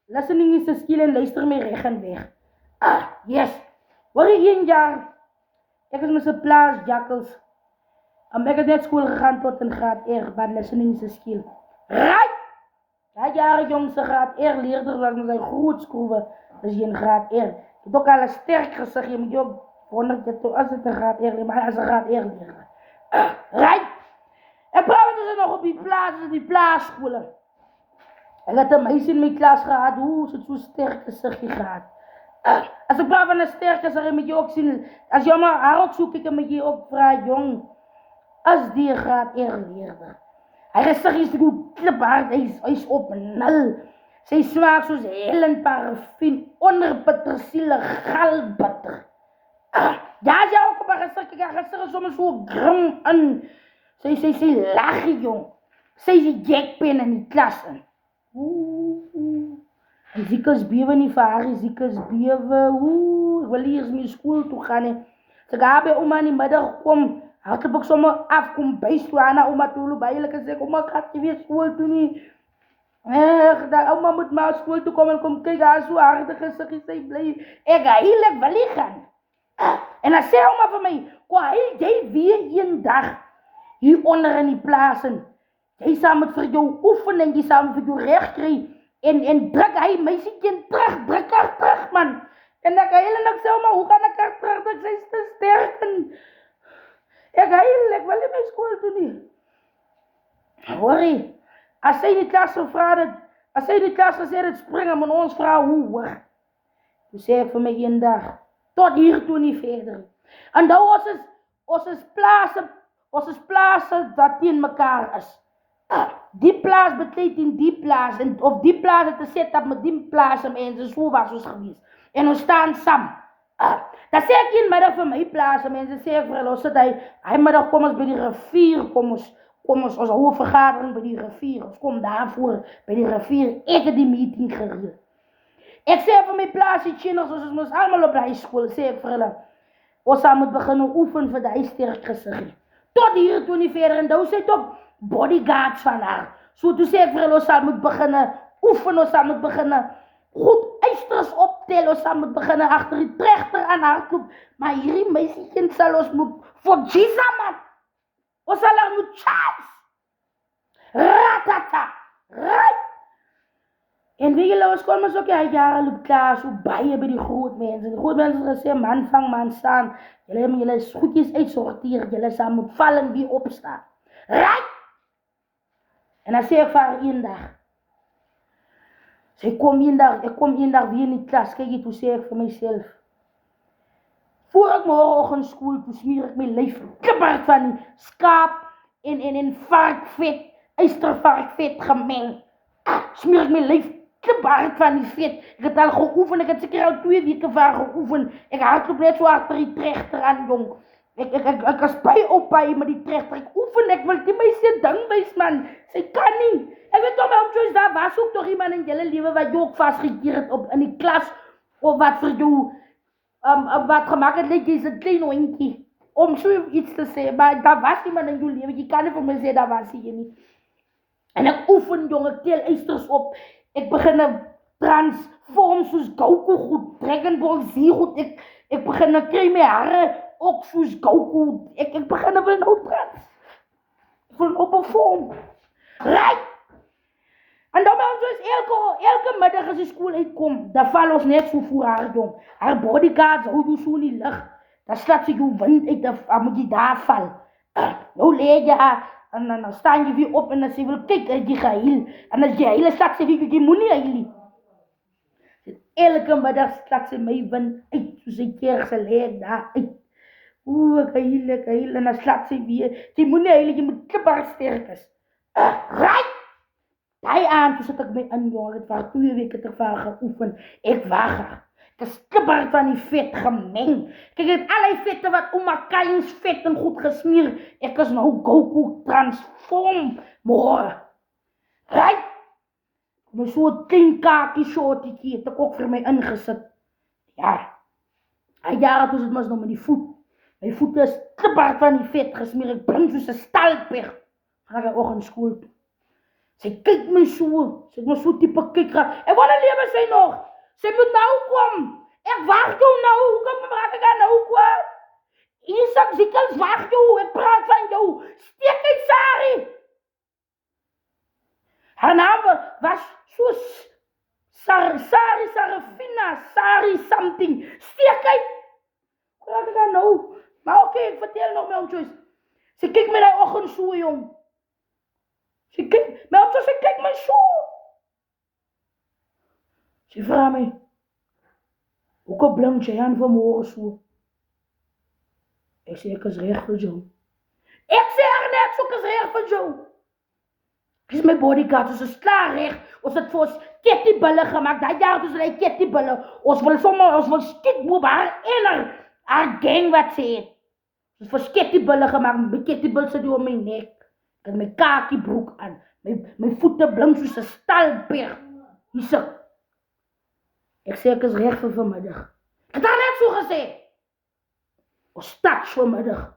Listening is 'n skill en luister my reg en weg. Yes. Hoor jy 1 jaar? Ek is met 'n plaas jakkals. Ek het net skool gegaan tot in graad R, but listening is 'n skill. Right! Daai jare jongste graad R leerder wat met sy groot skroewe is jy in graad R. Ek het ook al 'n sterk gesig, jy moet jou wonder dat toe as dit 'n graad R, maar as 'n graad R leerder. Right! Ek praat dus nog op die plaasskole. Ek het 'n meisie in my klas gehad, hoe sy so sterk gesiggie gehad. As ek praat van 'n sterk gesiggie, moet jy ook sien, as jy maar haar ook soek, ek moet jy ook vra, jong, as die graad R leerder. Hy gesiggie is goed kliphard, hy's op 0. Sy smaak soos hellend parafin, onder petersiele galbitter. Ja, sy ook op haar gesig, haar gesig is soms so grim in. Sy laggie, jong. Sy is die jackpen in die klas in. En Ziekes bewe nie vir haar, Ziekes bewe, ek wil eers mee skool toe gaan, he. Sy gaan by oma in die middag kom, hardloop ek sommer af, kom by Swana, oma toe, by hulle gesê, oma, ek gaat nie weer skool toe nie. Oma moet maar skool toe kom en kom kyk, haar so hardige gesiggie, sy bly, ek wil nie gaan. En dan sê oma vir my, kom hy, jy weer 1 dag, hier onder in die plaas en, jy sal met vir jou oefen en jy sal met vir jou recht kry, en druk hy meisiekie druk haar terug, man. En ek huil en ek sê, maar hoe kan ek haar terug, sy is te sterk en, ek huil, ek wil nie my skool toe nie. Hoorie, as sy die klas gevra het, as sy die klas gesê het, spring en ons vra hoe, hoor. Toe sê ek vir my 1 dag, tot hier toe nie verder. En nou ons is plaase wat teen mekaar is. Die plaas betleed in die plaas, of die plaas het 'n setup met die plaas mense, so was ons gewees. En ons staan saam. Dan sê ek 1 middag vir my plaas, mense sê ek vir hulle, ons sit hy middag kom ons by die rivier, kom ons hou 'n vergadering by die rivier, ons kom daarvoor by die rivier, ek het die meeting gereël. Ek sê vir my plaasie kinders, ons is almal op die skool, sê ek vir hulle, ons moet begin oefen vir die sterk gesiggie. Tot hier toe nie verder, en nou sê het ook bodyguards van haar. So toe sê ek vir hulle, ons moet begin oefen, ons moet begin goed eisters optel, ons moet begin agter die trechter aan hardloop, maar hierdie meisiekind sal ons moet, voor Jesus man, ons sal haar moet chance. Ratata, right? En weet julle, ons kon ons ook die jare loop klaar, so baie by die groot mense. Die groot mense het gesê, man vang, man staan. Julle is goedjes uitsorteer, julle sal moet val en weer opstaan. Right? En dan sê ek vir haar 1 dag. Ek kom 1 dag weer in die klas, kyk jy, toe sê ek vir myself. Voor ek môreoggend skool, toe smeer ek my lyf kliphard van die skaap en varkvet, eystervarkvet gemeng. Smeer ek my lyf kliphard van die vet. Ek het al geoefen, ek het seker al 2 weke vir haar geoefen. Ek hardloop net so agter die trechter aan, jong. Ek is by met die trechter, ek oefen, ek wil die meisie ding wees, man. Sy kan nie. Ek weet toch, my Joyce, daar was ook toch iemand in julle lewe wat jou ook vastgekeer het op in die klas, of wat vir jou, wat gemaakt het, like, jy is 'n klein hondjie, om so iets te sê, maar daar was iemand in jou lewe, jy kan nie vir my sê, daar was jy nie. En ek oefen, jong, ek tel eisters op, ek begin transform soos Goku goed, Dragon Ball Z goed, ek begin kry my hare ook soos Goku, ek begin wil nou wil op 'n vorm. Right? En dan ons is elke middag as die skool uitkom, dan val ons net so voor haar, jong. Haar bodyguards hou jou so in die lug, dan slaat sy jou wind uit, dan moet jy daar val. Nou leer jy haar, en dan staan jy weer op, en dan sê wil, kyk, jy gehuil. En as jy huil, slaat sy weer, jy moet nie huil nie. Elke middag slaat sy my wind uit, soos sy keer geleer daar uit. Ek huil, en dan slaat sy weer, jy moet nie huil, jy moet kliphard sterk is. Right? Die aand, toe sit ek my in, jong, ek het vir 2 weke te ver geoefen, ek wag haar. Ek is kliphard van die vet gemeng. Kyk, ek het al die vette wat oma Kains vet en goed gesmeer, ek is nou Goku transform, môre. Right? Maar so 'n klein kakie shortjie het ek ook vir my ingesit. Ja, hy jare toe sit mos nog met die voet. My voete is kliphard van die vet gesmeer, ek bring soos 'n stalpeg. Gaan ek oggend skool toe. Sy kyk my so. Sy het my so tipe kyk gehad. En wanneer lewe sy nog? Sy moet nou kom. Ek wag jou nou. Hoekom raak ek aan nou kwaad? Isak Zikkels, wag jou. Ek praat van jou. Steek uit Sari. Haar naam was soos Sari Sarafina, Sari something. Steek uit. Hoe raak ek aan nou? Maar oké, ek vertel nog my om Joyce. Sy kyk my die oggend so, jong. Sy kyk my so. Sy vraag my, hoekom blink jy aan vanmorgen so? Ek sê, ek is reg vir jou. Ek sê net so, ek is reg vir jou. Ek is my bodyguard, ons is klaar reg. Ons het vir ons kettiebulle gemaakt. Dat jaar dus die kettiebulle. Ons wil skitboep haar gang wat sê het. Ons vir kettiebulle gemaakt. My kettiebul sit die om my nek. Ek het my kakiebroek aan. My voete blink soos 'n stalpeer. Hierso. Ek sê ek is reg vir vanmiddag. Ek het haar net so gesê. Ons start vanmiddag.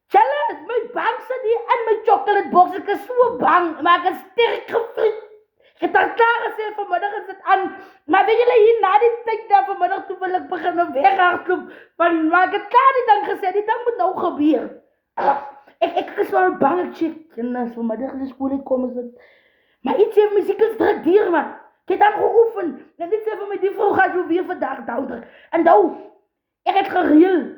Challenge, my bang sit hier in my chocolate box. Ek is so bang, maar ek is sterk gevriend. Ek het al klaar gesê vanmiddag is dit aan. Maar weet julle hier na die tyd daar vanmiddag toe wil ek begin weghardloop. Maar ek het klaar die ding gesê, die ding moet nou gebeur. Ek is wel bang, ek check. En vanmiddag is die skool uitkom is dit. Maar iets heeft my siekels druk dier, man. Ek het aan geoefen. En dit sê vir my, die vrou gaat jou weer vandag doudruk. En nou, ek het gereel.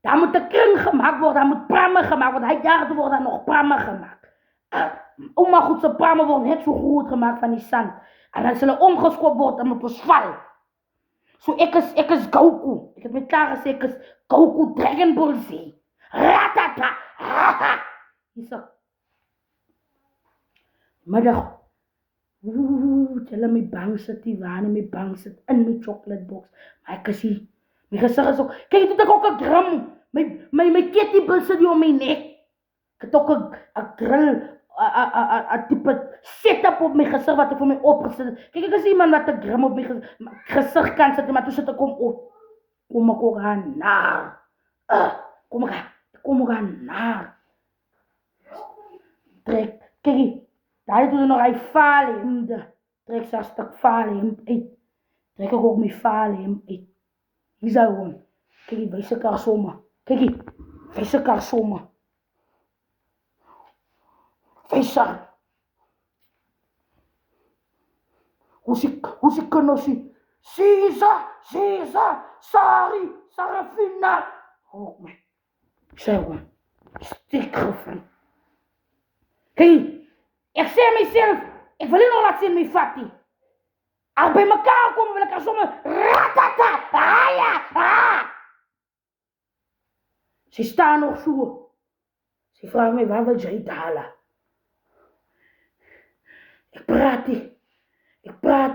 Daar moet 'n kring gemaakt worden, daar moet pramme gemaakt worden. Hy jaar toe word daar nog pramme gemaakt. Oma goed, se pramme word net so groot gemaakt van die sand. En as hulle omgeskop word, dan moet ons val. So ek is Goku. Ek het my klaar gesê, ek is Goku Dragon Ball Z. Ratata. Hierso. Middag. Julle my bang sit die waan en my bang sit in my chocolate box. Maar ek is hier. My gesig is ook. Kyk, dit ek ook 'n gram. My kettiebil sit hier om my nek. Ek het ook 'n grill, 'n tipe setup op my gesig wat ek vir my opgesit het. Kyk, ek is iemand wat 'n gram op my gesig kan sit, maar toe sit ek op. Kom ek ook aan naar. Kom ek aan naar. Trek. Kyk, daar toe nog hy vaal hemde. Trek sy 'n stuk vaal hemd uit. Trek ek ook my vaal hemd uit. Hier is hy gewoon. Kyk die wyse kar somme. Kyk die wyse kar somme. Wyse. Hoe sy kenosie. Caesar, Sari, Sarafina. Hoor my. Sê gewoon. Stik gevriend. Kyk, ek sê myself, ek wil nie nog laat sien my vat nie. Al by mekaar kom wil ek somme ratata. Sy staan nog so. Sy vraag my, waar wil jy dala? Ek praat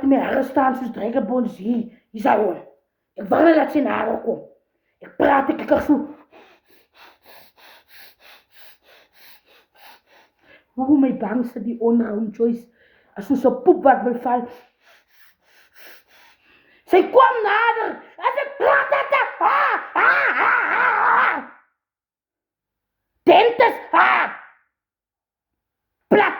nie, haar staan soos Dragon Ball Z. Hier is hy hoor. Ek wil nie laat sien haar kom. Ek praat, ek kyk so. Hoe my bang sit die onderhoud Joyce. As soos 'n poep wat wil val. Sy kwam nader. As ek praat het. Dentes. Plat.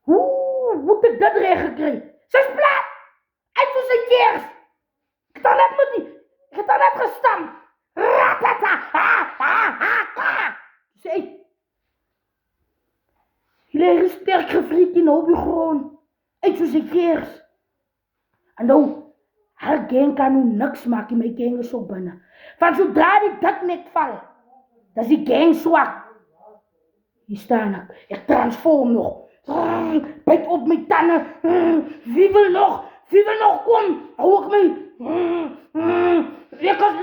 Hoe het ek dit reg gekry? Sy's plat. Uit soos 'n kers. Ek het net gestamp. Ratata. Sy Jy is sterk gevriet in op die grond. Uit soos 'n kers. En nou, haar gang kan nou niks maak, my gang is op binne. Want zodra die dik net val, dan is die gang swak. Hier staan ek transform nog. Byt op my tande. Wie wil nog kom? Hou ek my. Ek is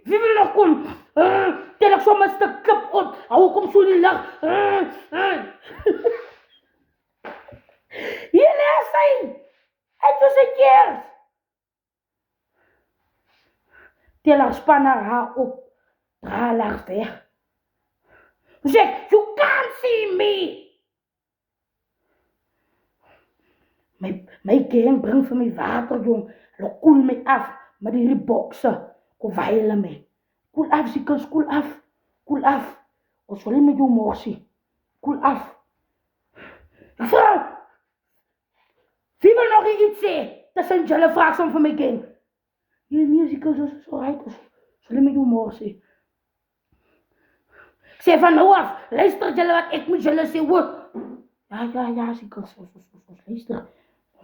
Wie wil nog kom? Tel ek sommer 'n stuk klip op. Hou kom so in die lug. Hier lê sy. Uit soos 'n kers. Tel haar span haar op. Dra haar weg. Sê, you can't see me. My gang bring vir my water, jong. Hulle koel my af met die bokse. Kom hulle my. Koel af, Sikkels, koel af. Koel af. Ons wil nie met jou morsie. Koel af. Vrou! Wie wil nog iets sê? Tussen julle vraag som vir my gang. Nee, Sikkels, ons is alright. Ons wil nie met jou morsie. Ek sê van nou af, luister julle wat ek moet julle sê, hoor. Ja, Sikkels, ons luister.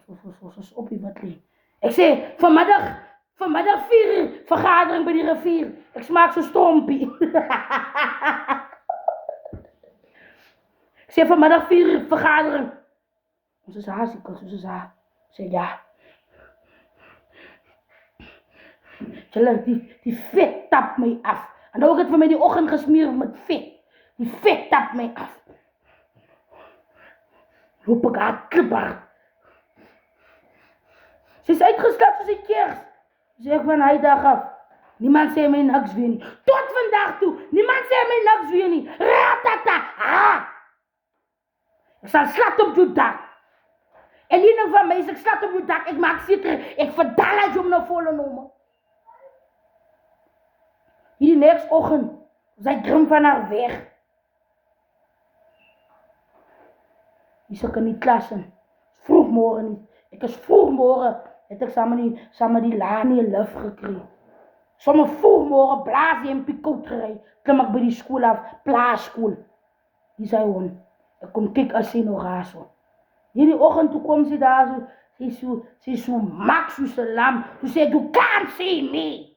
Ons is op die wat leen. Ek sê, vanmiddag 4 uur, vergadering by die rivier. Ek smaak so stompie. Ek sê, vanmiddag 4 uur, vergadering. Ons is haar, Sikkels, ons is haar. Ek sê, ja. Julle, die vet tap my af. En nou het vir my die oggend gesmeer met vet. Die vet tap my af. Loop ek haar kliphard. Sy is uitgeslap soos die kers. Sê ek van hy dag af. Niemand sê my niks weer nie. Tot vandag toe. Niemand sê my niks weer nie. Ratata. Ek sal slat op jou dak. En nie nou van my is ek slat op jou dak. Ek maak seker. Ek verdal as jy om nou volle nome. Hierdie next oggend. Sy grim van haar weg. Hier sit ek in die klas in. Vroegmôre nie. Ek is vroegmôre. Het ek saam met die Lani 'n lif gekry. Sommige vroegmôre blaas jy in Piekhout gery. Klim ek by die skool af, plaaskool. Hier sy hon. Ek kom kyk as sy nog haar so. Hierdie oggend toe kom sy daar so, sy so mak soos 'n lam. Toe sê ek, you can't see me.